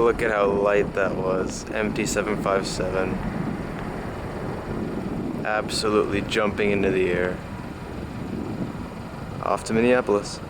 Look at how light that was. Empty 757. Absolutely jumping into the air. Off to Minneapolis.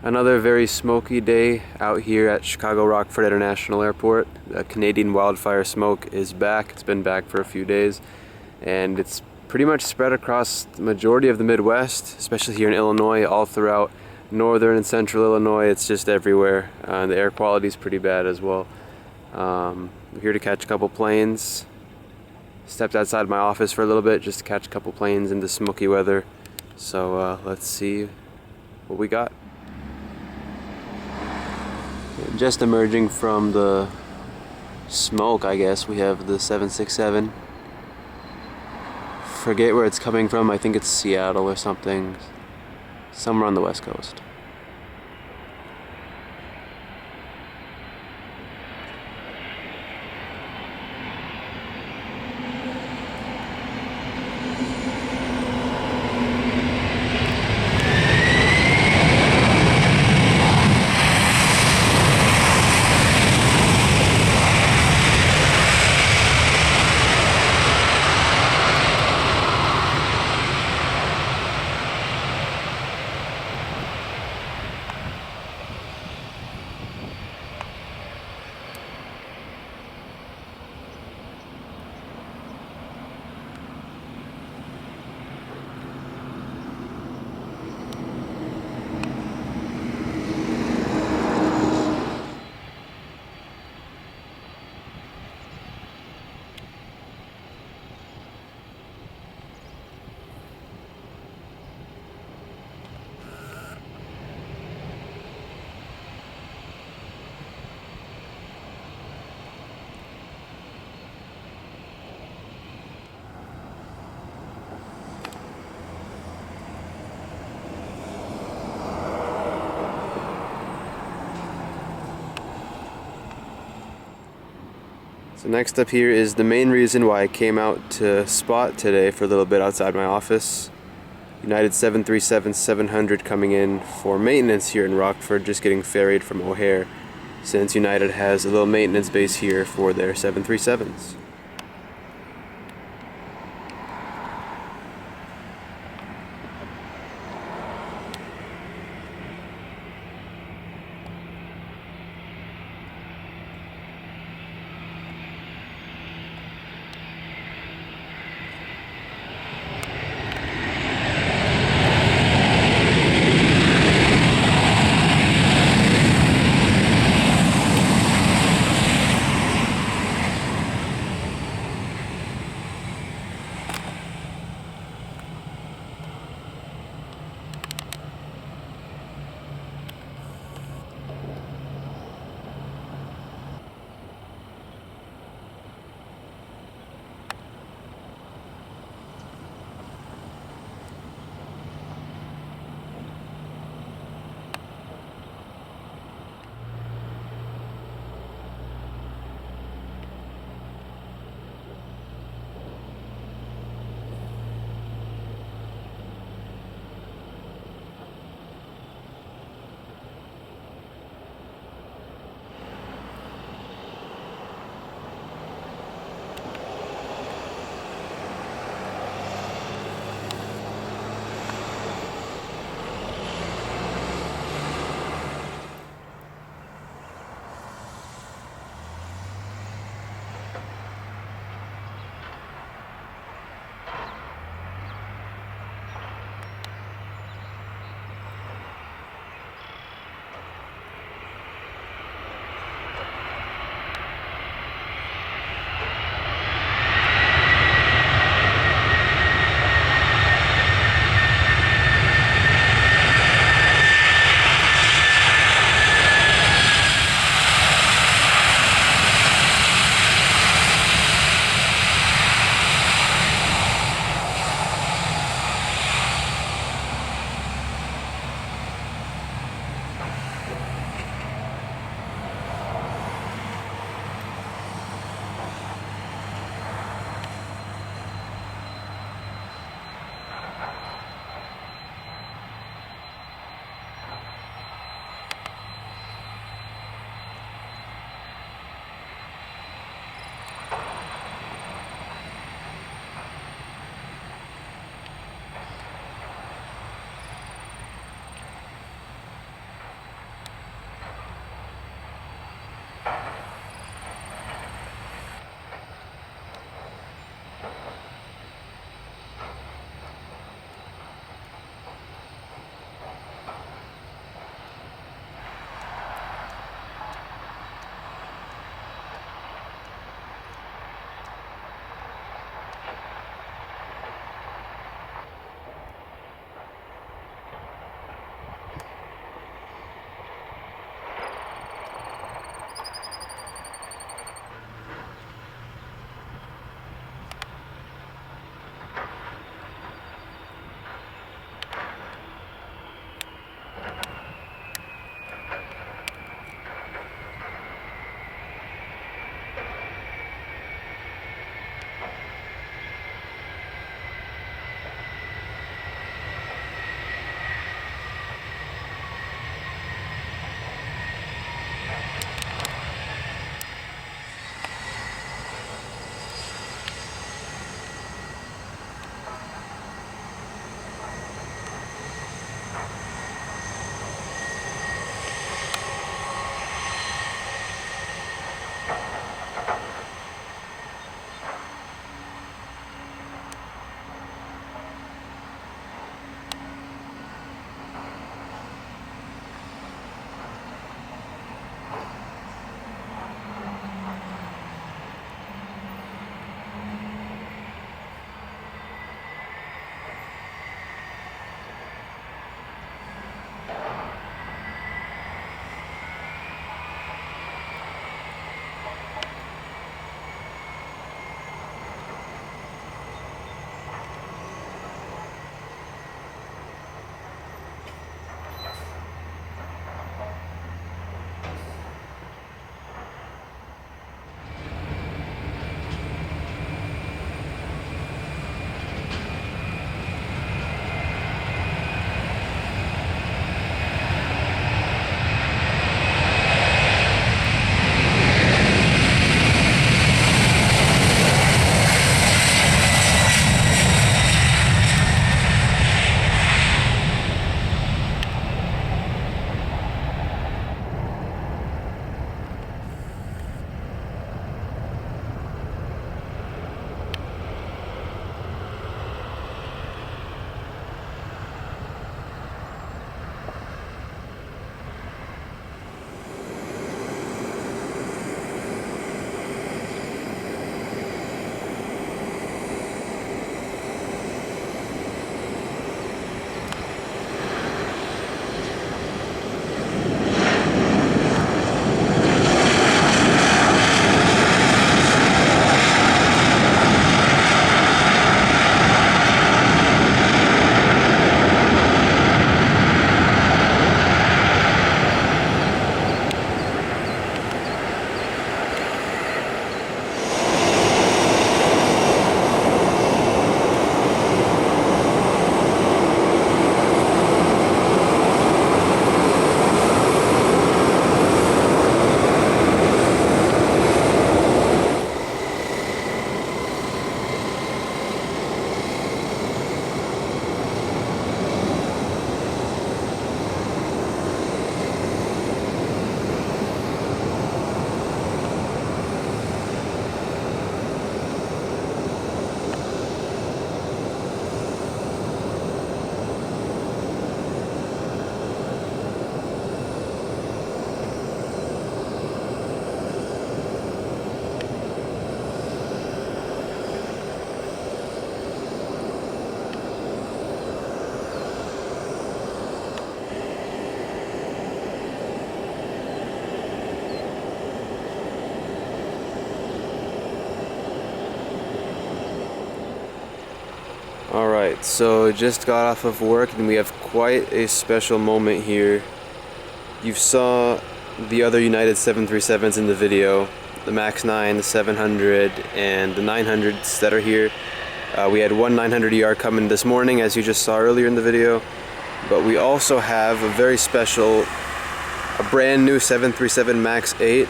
Another very smoky day out here at Chicago Rockford International Airport. The Canadian wildfire smoke is back. It's been back for a few days, and it's pretty much spread across the majority of the Midwest, especially here in Illinois, all throughout northern and central Illinois. It's just everywhere. The air quality is pretty bad as well. We're here to catch a couple planes. Stepped outside my office for a little bit just to catch a couple planes in the smoky weather. So let's see what we got. Just emerging from the smoke, I guess, we have the 767. Forget where it's coming from. I think it's Seattle or something. Somewhere on the West Coast. So next up here is the main reason why I came out to spot today for a little bit outside my office. United 737-700 coming in for maintenance here in Rockford, just getting ferried from O'Hare, since United has a little maintenance base here for their 737s. Alright, so just got off of work and we have quite a special moment here. You saw the other United 737s in the video, the MAX 9, the 700, and the 900s that are here. We had one 900ER coming this morning, as you just saw earlier in the video, but we also have a very special, a brand new 737 MAX 8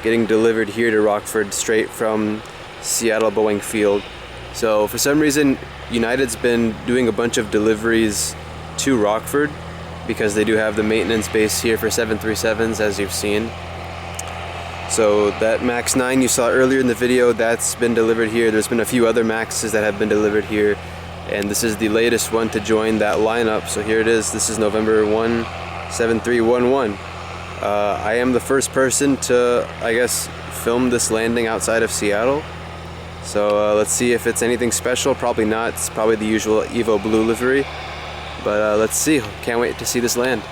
getting delivered here to Rockford straight from Seattle Boeing Field. So for some reason, United's been doing a bunch of deliveries to Rockford because they do have the maintenance base here for 737s, as you've seen. So that MAX 9 you saw earlier in the video, that's been delivered here. There's been a few other MAXs that have been delivered here, and this is the latest one to join that lineup. So here it is. This is November 1, 7311. I am the first person to, I guess, film this landing outside of Seattle. So let's see if it's anything special. Probably not. It's probably the usual Evo blue livery. But let's see. Can't wait to see this land.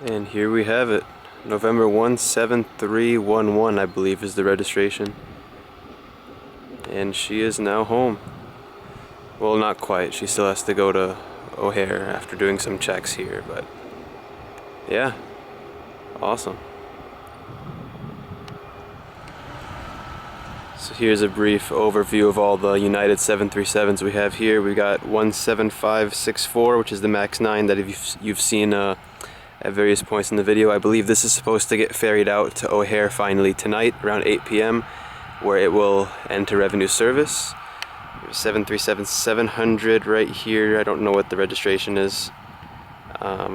And here we have it. November 17311, I believe, is the registration. And she is now home. Well, not quite. She still has to go to O'Hare after doing some checks here, but yeah, awesome. So here's a brief overview of all the United 737s we have here. We got 17564, which is the MAX 9 that you've seen at various points in the video. I believe this is supposed to get ferried out to O'Hare finally tonight around 8 p.m. where it will enter revenue service. 737-700 right here. I don't know what the registration is.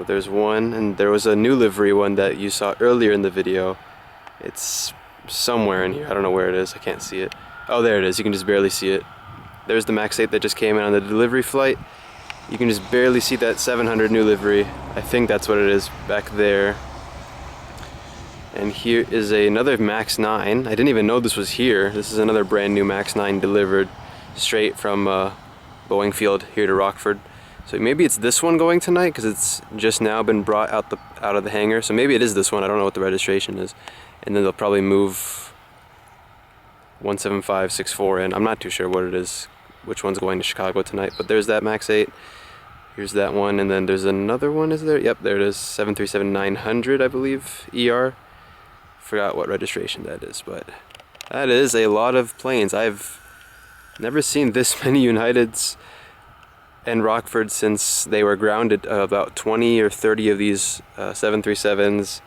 There's one, and there was a new livery one that you saw earlier in the video. It's somewhere in here. I don't know where it is. I can't see it. Oh, there it is. You can just barely see it. There's the MAX 8 that just came in on the delivery flight. You can just barely see that 700 new livery. I think that's what it is back there. And here is another MAX 9. I didn't even know this was here. This is another brand new MAX 9 delivered straight from Boeing Field here to Rockford. So maybe it's this one going tonight because it's just now been brought out of the hangar. So maybe it is this one. I don't know what the registration is. And then they'll probably move 17564 in. I'm not too sure what it is, which one's going to Chicago tonight. But there's that MAX 8. Here's that one, and then there's another one, is there? Yep, there it is, 737-900, I believe, ER. Forgot what registration that is, but that is a lot of planes. I've never seen this many Uniteds and Rockford since they were grounded. About 20 or 30 of these 737s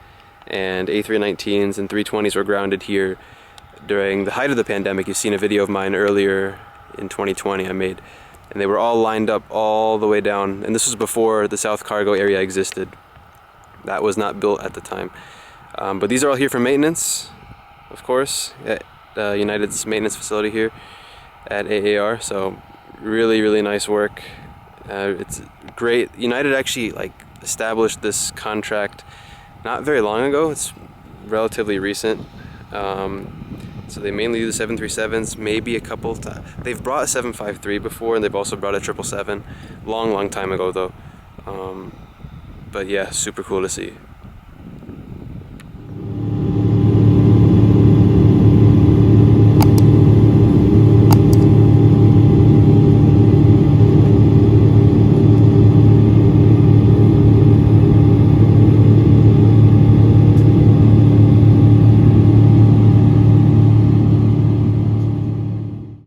and A319s and 320s were grounded here during the height of the pandemic. You've seen a video of mine earlier in 2020 I made and they were all lined up all the way down, and this was before the South Cargo area existed. That was not built at the time. But these are all here for maintenance, of course, at United's maintenance facility here at AAR. So really nice work. It's great. United actually like established this contract not very long ago. It's relatively recent. So they mainly do the 737s, maybe a couple times. They've brought a 753 before, and they've also brought a 777. Long time ago though. But yeah, super cool to see.